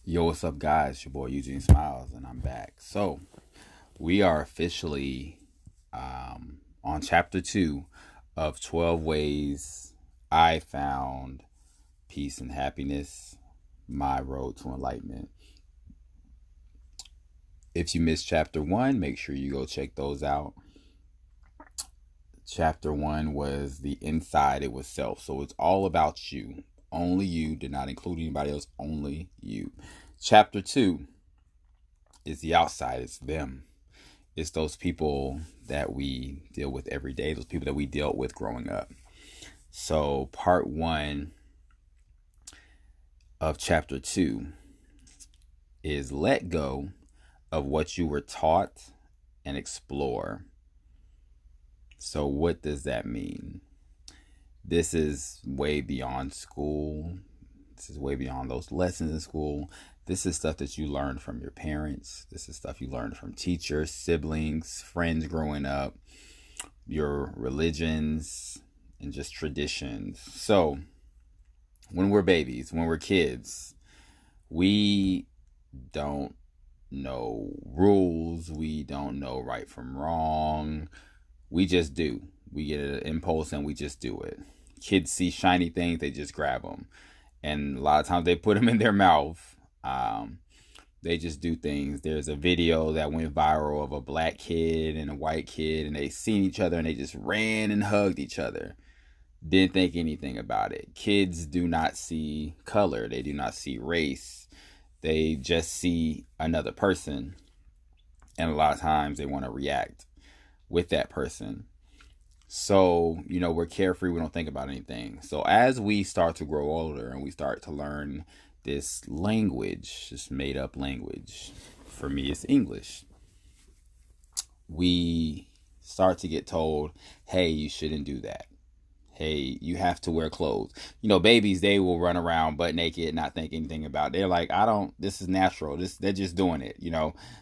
Yo, what's up, guys? It's your boy Smilez, and I'm back. So, we are officially on chapter 2 of 12 Ways I Found Peace and Happiness, My Road to Enlightenment. If you missed chapter 1, make sure you go check those out. Chapter 1 was the inside, it was self. So, it's all about you. Only you, did not include anybody else, only you. Chapter 2 is the outside, it's them. It's those people that we deal with every day, those people that we dealt with growing up. So, part 1 of chapter 2 is let go of what you were taught and explore. So, what does that mean? This is way beyond school. This is way beyond those lessons in school. This is stuff that you learned from your parents. This is stuff you learned from teachers, siblings, friends growing up, your religions, and just traditions. So, when we're babies, when we're kids, we don't know rules. We don't know right from wrong. We just do. We get an impulse and we just do it. Kids see shiny things, they just grab them. And a lot of times they put them in their mouth. They just do things. There's a video that went viral of a black kid and a white kid, and they seen each other and they just ran and hugged each other. Didn't think anything about it. Kids do not see color. They do not see race. They just see another person. And a lot of times they want to react with that person. So, we're carefree. We don't think about anything. So as we start to grow older and we start to learn this language, this made up language, for me it's English, we start to get told, hey, you shouldn't do that. Hey, you have to wear clothes. Babies, they will run around butt naked, not think anything about it. They're like, this is natural. They're just doing it,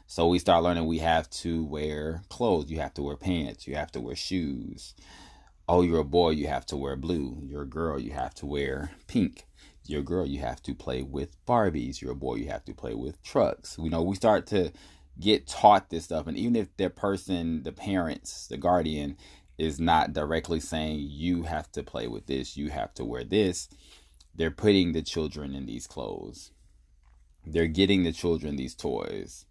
So we start learning we have to wear clothes. You have to wear pants. You have to wear shoes. Oh, you're a boy, you have to wear blue. You're a girl, you have to wear pink. You're a girl, you have to play with Barbies. You're a boy, you have to play with trucks. We start to get taught this stuff. And even if the person, the parents, the guardian, is not directly saying you have to play with this, you have to wear this, they're putting the children in these clothes. They're getting the children these toys.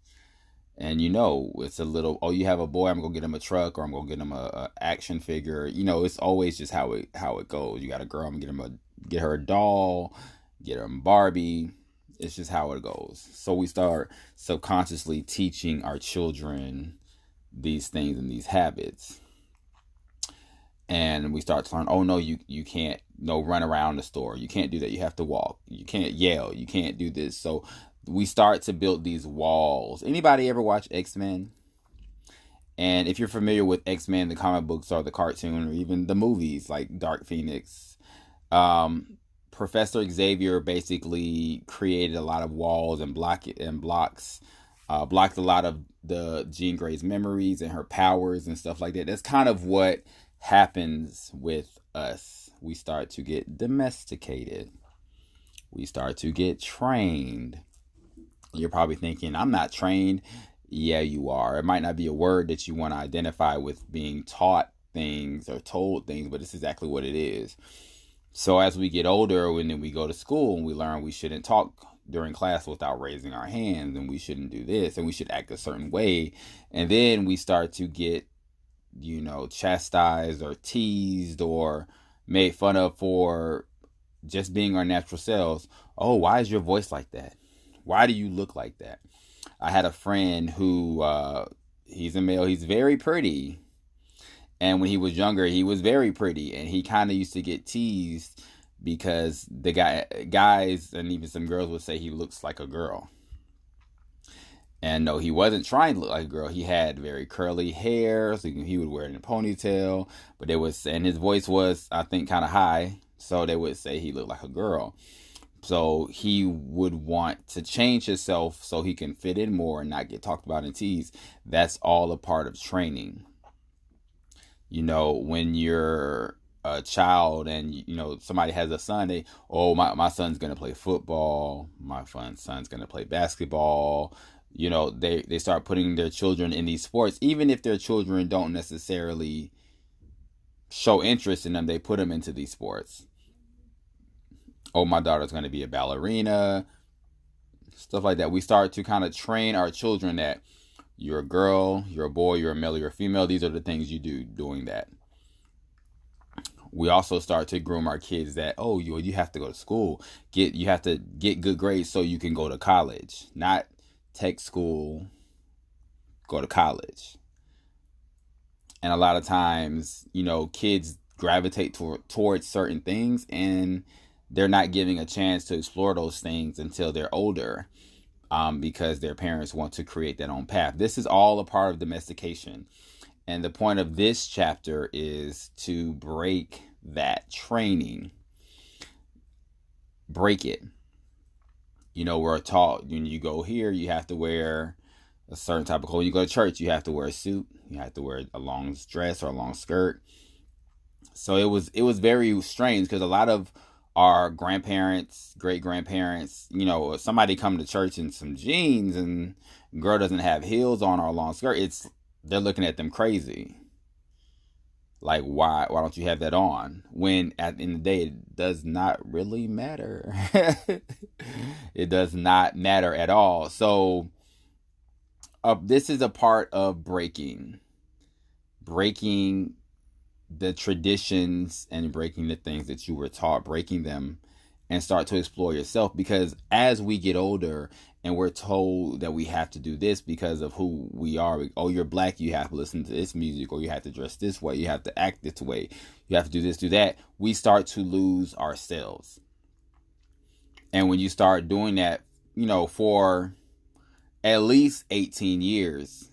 And it's a little, oh, you have a boy, I'm gonna get him a truck, or I'm gonna get him a action figure. It's always just how it goes. You got a girl, I'm gonna get her a doll, get her a Barbie. It's just how it goes. So we start subconsciously teaching our children these things and these habits. And we start to learn, oh no, you can't run around the store. You can't do that. You have to walk. You can't yell. You can't do this. So we start to build these walls. Anybody ever watch X-Men? And if you're familiar with X-Men, the comic books or the cartoon or even the movies like Dark Phoenix, Professor Xavier basically created a lot of walls and blocked a lot of the Jean Grey's memories and her powers and stuff like that. That's kind of what happens with us. We start to get domesticated. We start to get trained. You're probably thinking, I'm not trained. Yeah, you are. It might not be a word that you want to identify with being taught things or told things, but it's exactly what it is. So as we get older, and then we go to school and we learn we shouldn't talk during class without raising our hands, and we shouldn't do this, and we should act a certain way. And then we start to get chastised or teased or made fun of for just being our natural selves. Oh, why is your voice like that? Why do you look like that? I had a friend who, he's a male, he's very pretty. And when he was younger, he was very pretty. And he kind of used to get teased because the guys and even some girls would say he looks like a girl. And no, he wasn't trying to look like a girl. He had very curly hair, so he would wear it in a ponytail. But and his voice was, I think, kind of high, so they would say he looked like a girl. So he would want to change himself so he can fit in more and not get talked about and teased. That's all a part of training. When you're a child and somebody has a son, my son's gonna play football, my son's gonna play basketball. They start putting their children in these sports, even if their children don't necessarily show interest in them. They put them into these sports. Oh, my daughter's gonna be a ballerina, stuff like that. We start to kind of train our children that you're a girl, you're a boy, you're a male, you're a female. These are the things you do doing that. We also start to groom our kids that, oh, you have to go to school. You have to get good grades so you can go to college. Not take school, go to college. And a lot of times, kids gravitate towards certain things, and they're not giving a chance to explore those things until they're older, because their parents want to create their own path. This is all a part of domestication. And the point of this chapter is to break that training. Break it. We're taught when you go here, you have to wear a certain type of clothes. When you go to church, you have to wear a suit. You have to wear a long dress or a long skirt. So it was very strange, because a lot of our grandparents, great grandparents, somebody come to church in some jeans and girl doesn't have heels on or a long skirt, they're looking at them crazy. Like, why don't you have that on? When at the end of the day, it does not really matter. It does not matter at all. So this is a part of breaking the traditions and breaking the things that you were taught, breaking them, and start to explore yourself. Because as we get older and we're told that we have to do this because of who we are, oh, you're black, you have to listen to this music, or you have to dress this way, you have to act this way, you have to do this, do that, we start to lose ourselves. And when you start doing that, for at least 18 years,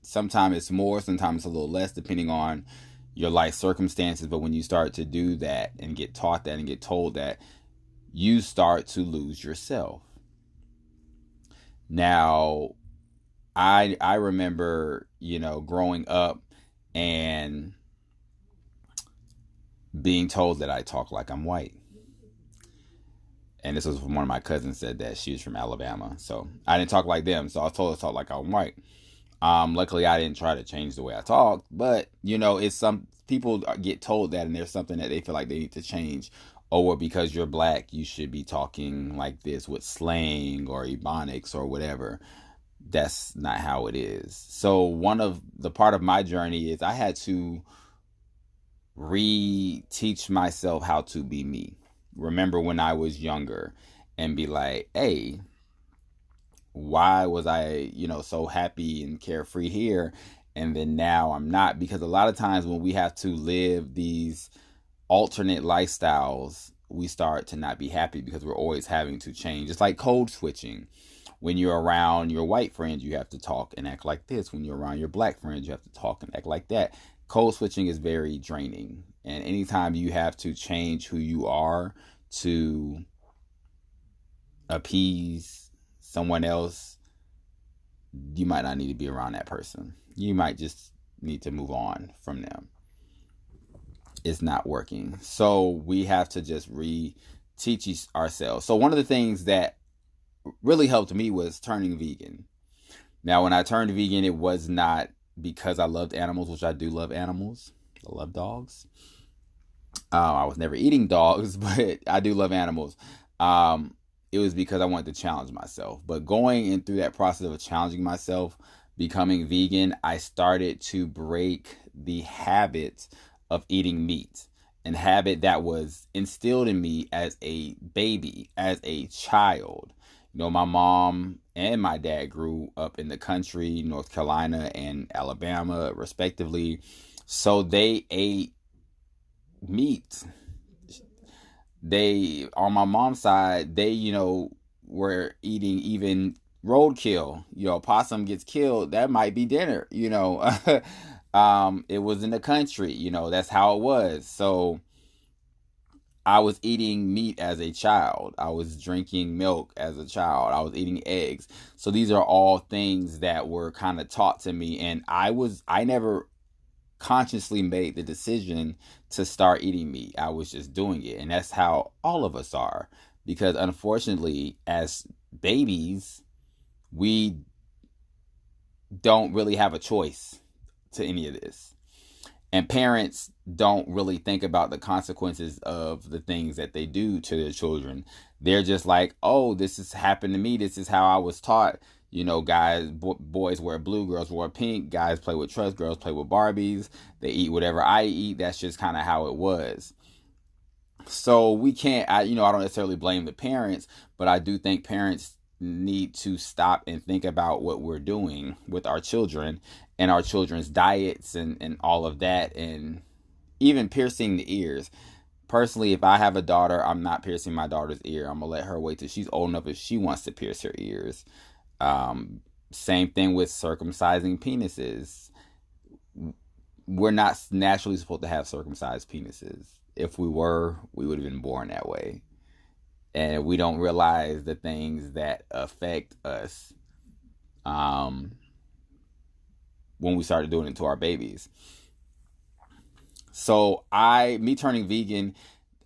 sometimes it's more, sometimes it's a little less, depending on your life circumstances. But when you start to do that and get taught that and get told that, you start to lose yourself. Now, I remember, growing up and being told that I talk like I'm white. And this was from one of my cousins, said that she was from Alabama. So I didn't talk like them. So I was told to talk like I'm white. Luckily, I didn't try to change the way I talk. But, it's some people get told that, and there's something that they feel like they need to change. Or because you're black, you should be talking like this with slang or ebonics or whatever. That's not how it is. So one of the part of my journey is I had to reteach myself how to be me. Remember when I was younger and be like, hey, why was I, so happy and carefree here, and then now I'm not? Because a lot of times when we have to live these alternate lifestyles, we start to not be happy because we're always having to change. It's like code switching. When you're around your white friends, you have to talk and act like this. When you're around your black friends, you have to talk and act like that. Code switching is very draining. And anytime you have to change who you are to appease someone else, you might not need to be around that person. You might just need to move on from them. It's not working. So we have to just teach ourselves. So one of the things that really helped me was turning vegan. Now, when I turned vegan, it was not because I loved animals, which I do love animals. I love dogs. I was never eating dogs, but I do love animals. It was because I wanted to challenge myself. But going in through that process of challenging myself, becoming vegan, I started to break the habit of eating meat. An habit that was instilled in me as a baby, as a child. My mom and my dad grew up in the country, North Carolina and Alabama, respectively. So they ate meat. They, on my mom's side, they, were eating even roadkill. Possum gets killed, that might be dinner, It was in the country, that's how it was. So I was eating meat as a child. I was drinking milk as a child. I was eating eggs. So these are all things that were kind of taught to me. And I never consciously made the decision to start eating meat. I was just doing it. And that's how all of us are. Because unfortunately, as babies, we don't really have a choice to any of this. And parents don't really think about the consequences of the things that they do to their children. They're just like, oh, this has happened to me. This is how I was taught. You know, guys, boys wear blue, girls wear pink. Guys play with trucks, girls play with Barbies. They eat whatever I eat. That's just kind of how it was. So we can't, I don't necessarily blame the parents, but I do think parents need to stop and think about what we're doing with our children and our children's diets and all of that, and even piercing the ears. Personally, if I have a daughter, I'm not piercing my daughter's ear. I'm gonna let her wait till she's old enough if she wants to pierce her ears. Same thing with circumcising penises. We're not naturally supposed to have circumcised penises. If we were, we would have been born that way. And we don't realize the things that affect us when we started doing it to our babies. So me turning vegan,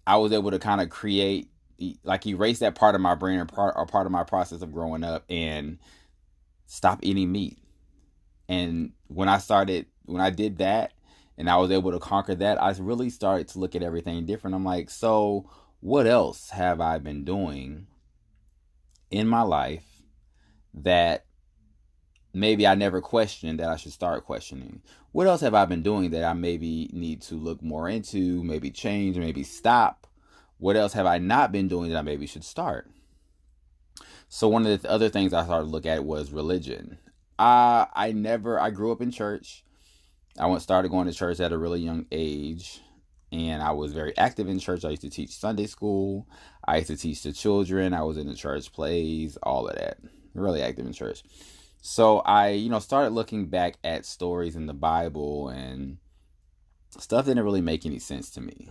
I was able to kind of create, like, erase that part of my brain, or part of my process of growing up, and stop eating meat. And when I did that, and I was able to conquer that, I really started to look at everything different. I'm like, so what else have I been doing in my life that maybe I never questioned that I should start questioning? What else have I been doing that I maybe need to look more into, maybe change, maybe stop? What else have I not been doing that I maybe should start? So one of the other things I started to look at was religion. I grew up in church. Started going to church at a really young age, and I was very active in church. I used to teach Sunday school. I used to teach the children. I was in the church plays, all of that. Really active in church. So I, started looking back at stories in the Bible, and stuff didn't really make any sense to me.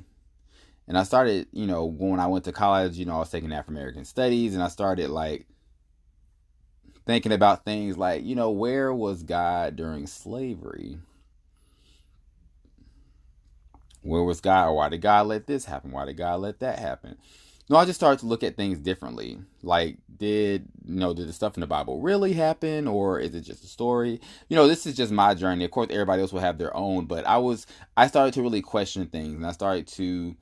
And I started, when I went to college, I was taking African American studies, and I started like thinking about things like, where was God during slavery? Where was God? Why did God let this happen? Why did God let that happen? No, I just started to look at things differently. Like, did the stuff in the Bible really happen, or is it just a story? This is just my journey. Of course, everybody else will have their own, but I started to really question things, and I started to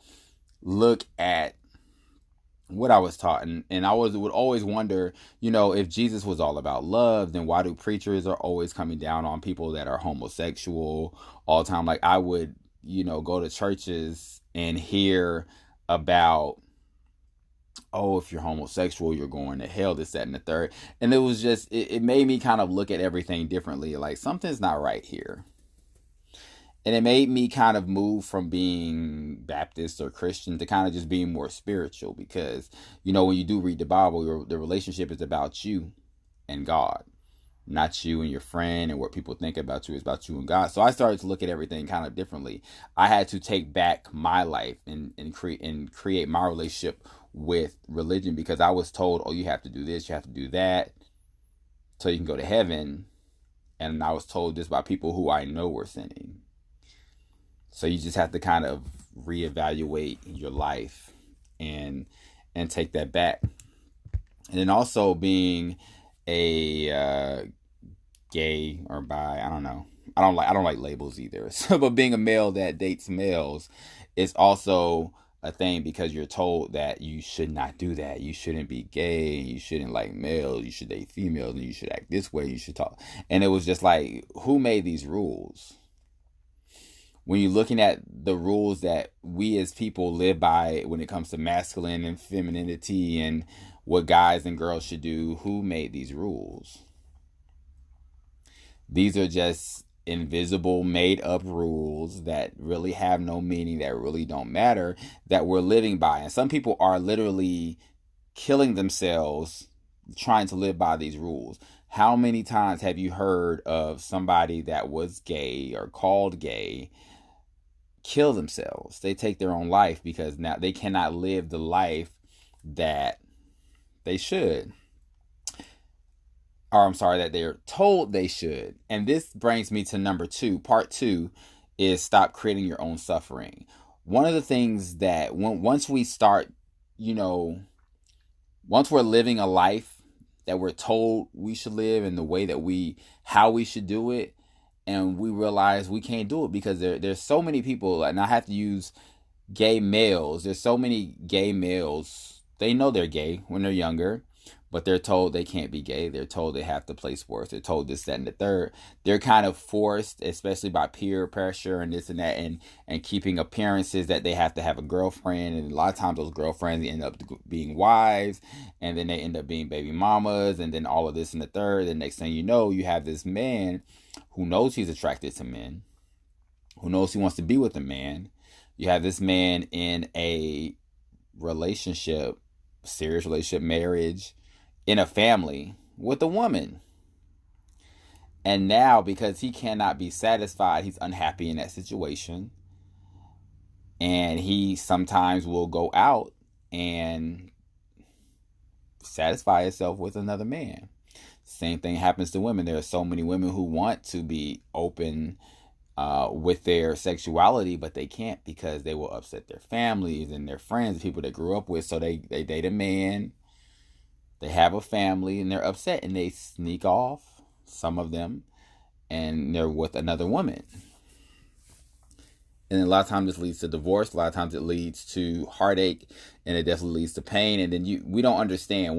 look at what I was taught, and would always wonder, if Jesus was all about love, then why do preachers are always coming down on people that are homosexual all the time? Like, I would, go to churches and hear about, oh, if you're homosexual, you're going to hell, this, that, and the third. And it was just, it made me kind of look at everything differently. Like, something's not right here. And it made me kind of move from being Baptist or Christian to kind of just being more spiritual, because, when you do read the Bible, the relationship is about you and God, not you and your friend and what people think about you. It's about you and God. So I started to look at everything kind of differently. I had to take back my life and create my relationship with religion, because I was told, oh, you have to do this, you have to do that, so you can go to heaven. And I was told this by people who I know were sinning. So you just have to kind of reevaluate your life and take that back. And then also being a gay or bi, I don't know. I don't like labels either. So, but being a male that dates males is also a thing, because you're told that you should not do that. You shouldn't be gay. You shouldn't like males. You should date females, and you should act this way. You should talk. And it was just like, who made these rules? When you're looking at the rules that we as people live by when it comes to masculine and femininity and what guys and girls should do, who made these rules? These are just invisible, made up rules that really have no meaning, that really don't matter, that we're living by. And some people are literally killing themselves trying to live by these rules. How many times have you heard of somebody that was gay or called gay kill themselves? They take their own life because now they cannot live the life that they should. Or I'm sorry, that they're told they should. And this brings me to number 2, part 2, is stop creating your own suffering. One of the things that once we start, you know, once we're living a life that we're told we should live and the way that how we should do it, and we realize we can't do it because there's so many people, and I have to use gay males. There's so many gay males. They know they're gay when they're younger, but they're told they can't be gay. They're told they have to play sports. They're told this, that, and the third. They're kind of forced, especially by peer pressure and this and that, and keeping appearances that they have to have a girlfriend. And a lot of times those girlfriends end up being wives, and then they end up being baby mamas, and then all of this and the third. The next thing you know, you have this man who knows he's attracted to men, who knows he wants to be with a man. You have this man in a relationship, serious relationship, marriage, in a family with a woman. And now, because he cannot be satisfied, he's unhappy in that situation. And he sometimes will go out and satisfy himself with another man. Same thing happens to women. There are so many women who want to be open with their sexuality, but they can't because they will upset their families and their friends, people they grew up with. So they date a man, they have a family, and they're upset, and they sneak off, some of them, and they're with another woman. And a lot of times this leads to divorce. A lot of times it leads to heartache, and it definitely leads to pain. And then we don't understand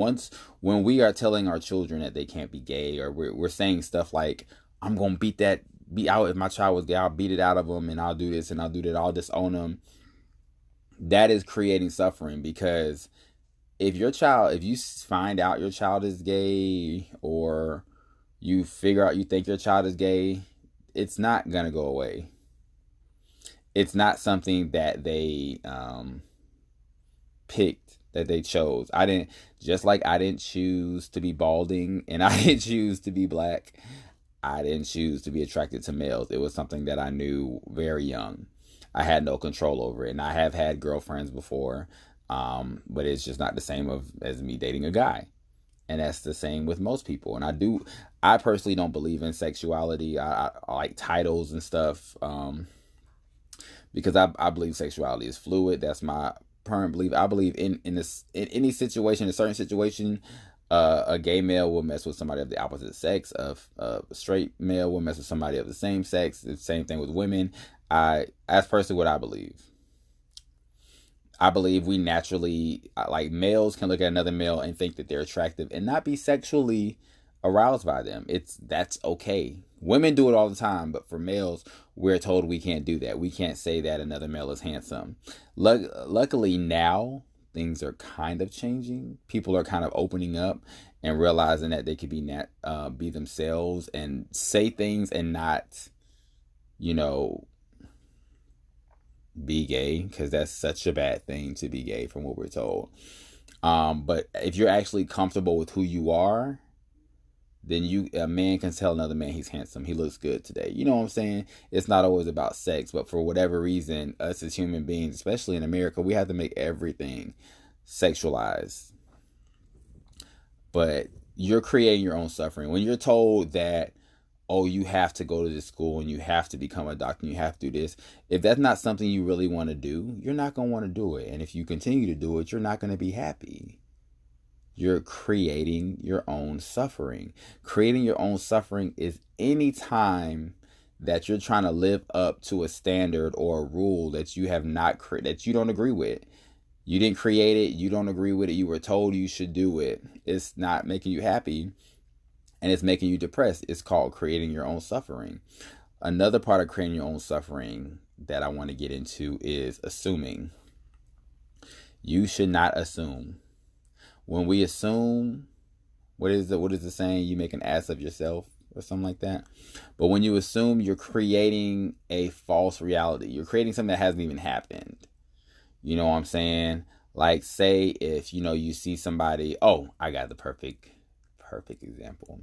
when we are telling our children that they can't be gay, or we're saying stuff like, "I'm gonna beat out if my child was gay. I'll beat it out of them, and I'll do this and I'll do that. I'll disown them." That is creating suffering, because if you find out your child is gay, or you think your child is gay, it's not gonna go away. It's not something that they picked, that they chose. I didn't choose to be balding, and I didn't choose to be black. I didn't choose to be attracted to males. It was something that I knew very young. I had no control over it, and I have had girlfriends before, but it's just not the same as me dating a guy. And that's the same with most people. And I personally don't believe in sexuality. I like titles and stuff. Because I believe sexuality is fluid. That's my current belief. I believe in any situation, a certain situation, a gay male will mess with somebody of the opposite sex. A straight male will mess with somebody of the same sex. The same thing with women. That's personally what I believe. I believe we naturally, like, males can look at another male and think that they're attractive and not be sexually aroused by them. That's okay. Women do it all the time, but for males, we're told we can't do that. We can't say that another male is handsome. Luckily now, things are kind of changing. People are kind of opening up and realizing that they could be themselves and say things and not, be gay, because that's such a bad thing to be gay from what we're told. But if you're actually comfortable with who you are, then a man can tell another man he's handsome, he looks good today. You know what I'm saying? It's not always about sex, but for whatever reason, us as human beings, especially in America, we have to make everything sexualized. But you're creating your own suffering. When you're told that, oh, you have to go to this school and you have to become a doctor and you have to do this, if that's not something you really want to do, you're not going to want to do it. And if you continue to do it, you're not going to be happy. You're creating your own suffering. Creating your own suffering is any time that you're trying to live up to a standard or a rule that you have not that you don't agree with. You didn't create it. You don't agree with it. You were told you should do it. It's not making you happy, and it's making you depressed. It's called creating your own suffering. Another part of creating your own suffering that I want to get into is assuming. You should not assume. When we assume, what is the saying? You make an ass of yourself, or something like that. But when you assume, you're creating a false reality. You're creating something that hasn't even happened. You know what I'm saying? Like, say if you see somebody. Oh, I got the perfect example.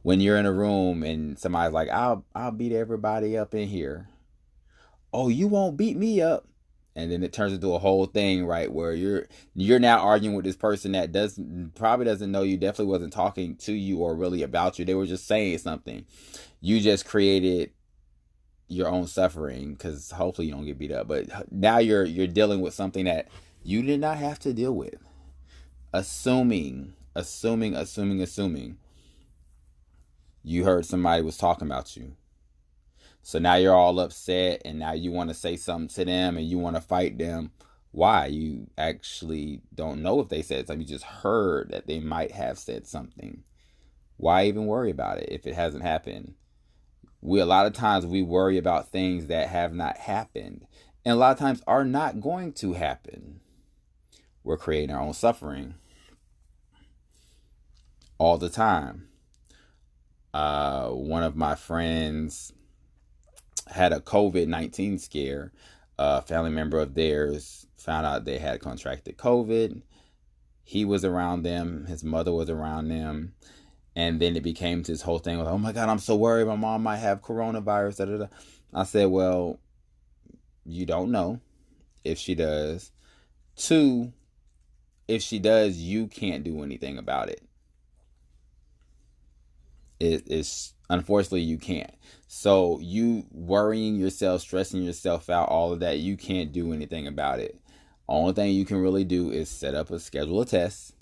When you're in a room and somebody's like, I'll beat everybody up in here. Oh, you won't beat me up. And then it turns into a whole thing, right, where you're now arguing with this person that probably doesn't know you, definitely wasn't talking to you or really about you. They were just saying something. You just created your own suffering, because hopefully you don't get beat up. But now you're dealing with something that you did not have to deal with. Assuming you heard somebody was talking about you. So now you're all upset, and now you want to say something to them and you want to fight them. Why? You actually don't know if they said something. You just heard that they might have said something. Why even worry about it if it hasn't happened? A lot of times we worry about things that have not happened, and a lot of times are not going to happen. We're creating our own suffering all the time. One of my friends had a COVID-19 scare. A family member of theirs found out they had contracted COVID. He was around them. His mother was around them. And then it became this whole thing of, oh my God, I'm so worried my mom might have coronavirus. Da, da, da. I said, well, you don't know if she does. 2, if she does, you can't do anything about it. It's unfortunately you can't. So you worrying yourself, stressing yourself out, all of that, you can't do anything about it. Only thing you can really do is set up a schedule of tests,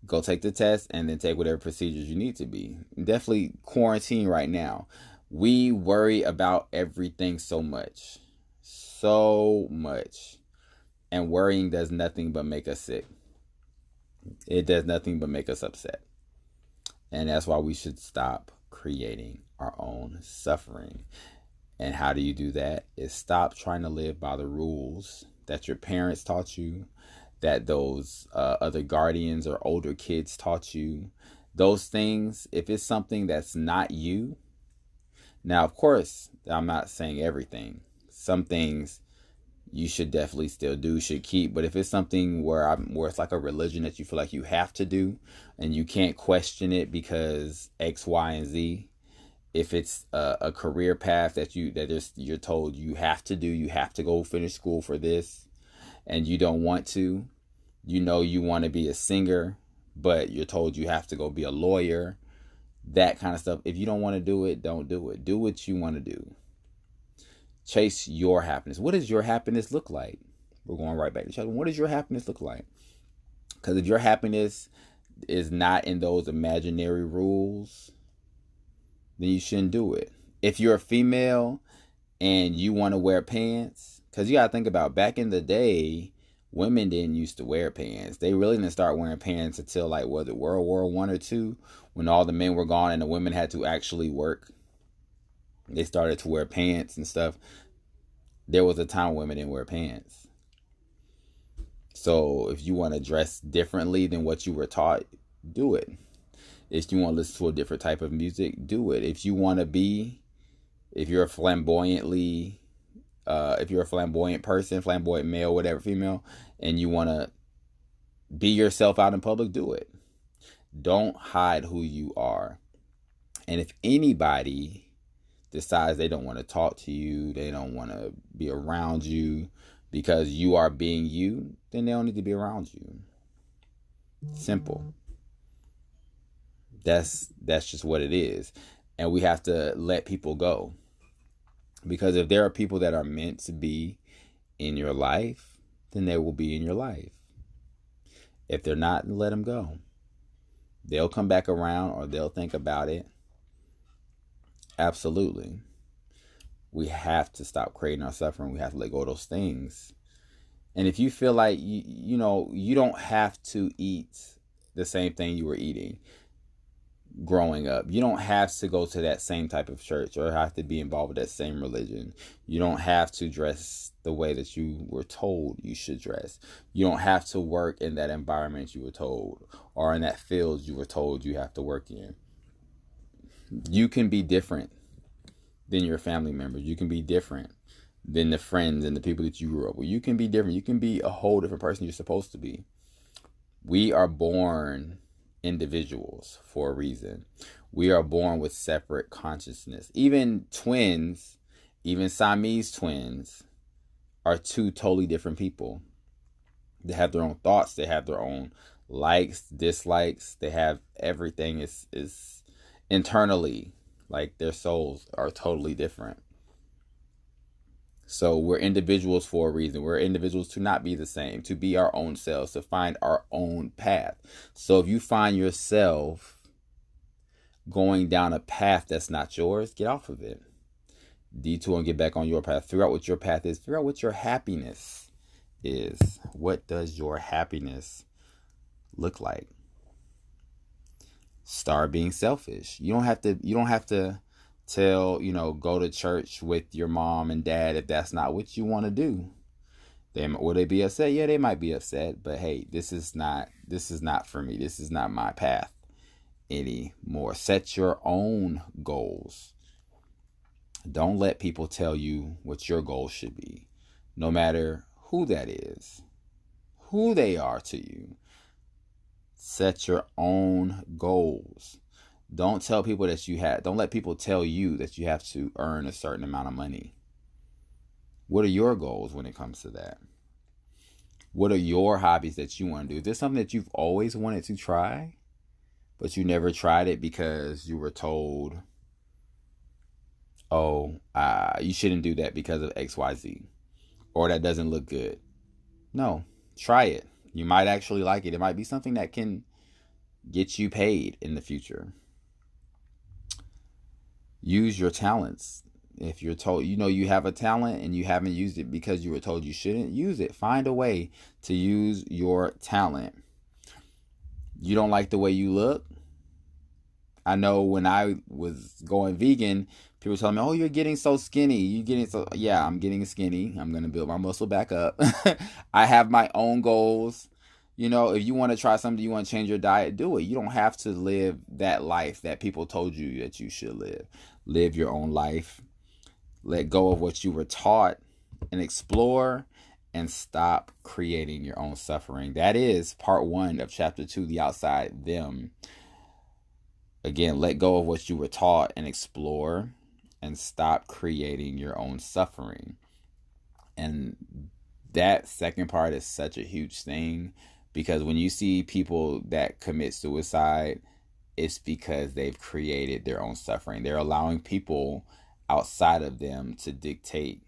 go take the test, and then take whatever procedures you need to be. Definitely quarantine right now. We worry about everything so much. And worrying does nothing but make us sick. It does nothing but make us upset. And that's why we should stop creating our own suffering. And how do you do that? Is stop trying to live by the rules that your parents taught you, that those other guardians or older kids taught you. Those things, if it's something that's not you. Now, of course, I'm not saying everything. Some things you should definitely still do, should keep. But if it's something where it's like a religion that you feel like you have to do and you can't question it because X, Y, and Z, if it's a career path that you're told you have to do, you have to go finish school for this, and you don't want to, you want to be a singer, but you're told you have to go be a lawyer, that kind of stuff. If you don't want to do it, don't do it. Do what you want to do. Chase your happiness. What does your happiness look like? We're going right back to each other. What does your happiness look like? Because if your happiness is not in those imaginary rules, then you shouldn't do it. If you're a female and you want to wear pants, because you got to think about back in the day, women didn't used to wear pants. They really didn't start wearing pants until like, was it World War I or II, when all the men were gone and the women had to actually work. They started to wear pants and stuff. There was a time women didn't wear pants. So if you want to dress differently than what you were taught, do it. If you want to listen to a different type of music, do it. If you're a flamboyant person, flamboyant male, whatever, female, and you want to be yourself out in public, do it. Don't hide who you are. And if anybody decides they don't want to talk to you, they don't want to be around you because you are being you, then they don't need to be around you. Simple. That's just what it is. And we have to let people go. Because if there are people that are meant to be in your life, then they will be in your life. If they're not, let them go. They'll come back around or they'll think about it. Absolutely. We have to stop creating our suffering. We have to let go of those things. And if you feel like, you don't have to eat the same thing you were eating growing up. You don't have to go to that same type of church or have to be involved with that same religion. You don't have to dress the way that you were told you should dress. You don't have to work in that environment you were told or in that field you were told you have to work in. You can be different than your family members. You can be different than the friends and the people that you grew up with. You can be different. You can be a whole different person you're supposed to be. We are born individuals for a reason. We are born with separate consciousness. Even twins, even Siamese twins, are two totally different people. They have their own thoughts. They have their own likes, dislikes. They have everything is internally, like their souls are totally different. So we're individuals for a reason. We're individuals to not be the same, to be our own selves, to find our own path. So if you find yourself going down a path that's not yours, get off of it. Detour and get back on your path. Figure out what your path is. Figure out what your happiness is. What does your happiness look like? Start being selfish. You don't have to go to church with your mom and dad if that's not what you want to do. Will they be upset? Yeah, they might be upset, but hey, this is not for me. This is not my path anymore. Set your own goals. Don't let people tell you what your goals should be, no matter who that is, who they are to you. Set your own goals. Don't tell people don't let people tell you that you have to earn a certain amount of money. What are your goals when it comes to that? What are your hobbies that you want to do? Is this something that you've always wanted to try, but you never tried it because you were told, oh, you shouldn't do that because of XYZ, or that doesn't look good? No, try it. You might actually like it. It might be something that can get you paid in the future. Use your talents. If you're told, you have a talent and you haven't used it because you were told you shouldn't, use it. Find a way to use your talent. You don't like the way you look? I know when I was going vegan, people tell me, oh, you're getting so skinny. Yeah, I'm getting skinny. I'm going to build my muscle back up. I have my own goals. If you want to try something, you want to change your diet, do it. You don't have to live that life that people told you that you should live. Live your own life. Let go of what you were taught and explore, and stop creating your own suffering. That is part 1 of chapter 2, The Outside Them. Again, let go of what you were taught and explore, and stop creating your own suffering. And that second part is such a huge thing, because when you see people that commit suicide, it's because they've created their own suffering. They're allowing people outside of them to dictate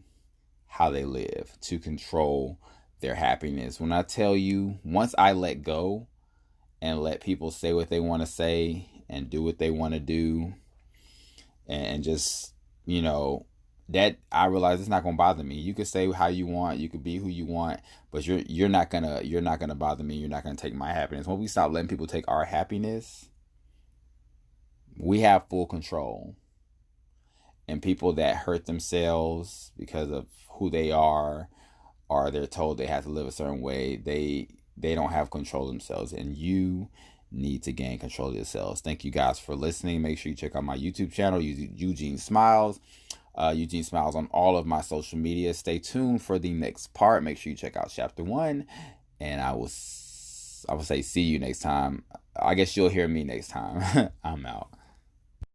how they live, to control their happiness. When I tell you, once I let go and let people say what they want to say and do what they want to do, and just, that, I realize it's not gonna bother me. You can say how you want, you could be who you want, but you're not gonna bother me. You're not gonna take my happiness. When we stop letting people take our happiness, we have full control. And people that hurt themselves because of who they are, or they're told they have to live a certain way, they don't have control of themselves, and you need to gain control of yourselves. Thank you guys for listening. Make sure you check out my YouTube channel, Eugene Smilez. Eugene Smilez on all of my social media. Stay tuned for the next part. Make sure you check out chapter 1, and I will say see you next time. I guess you'll hear me next time. I'm out.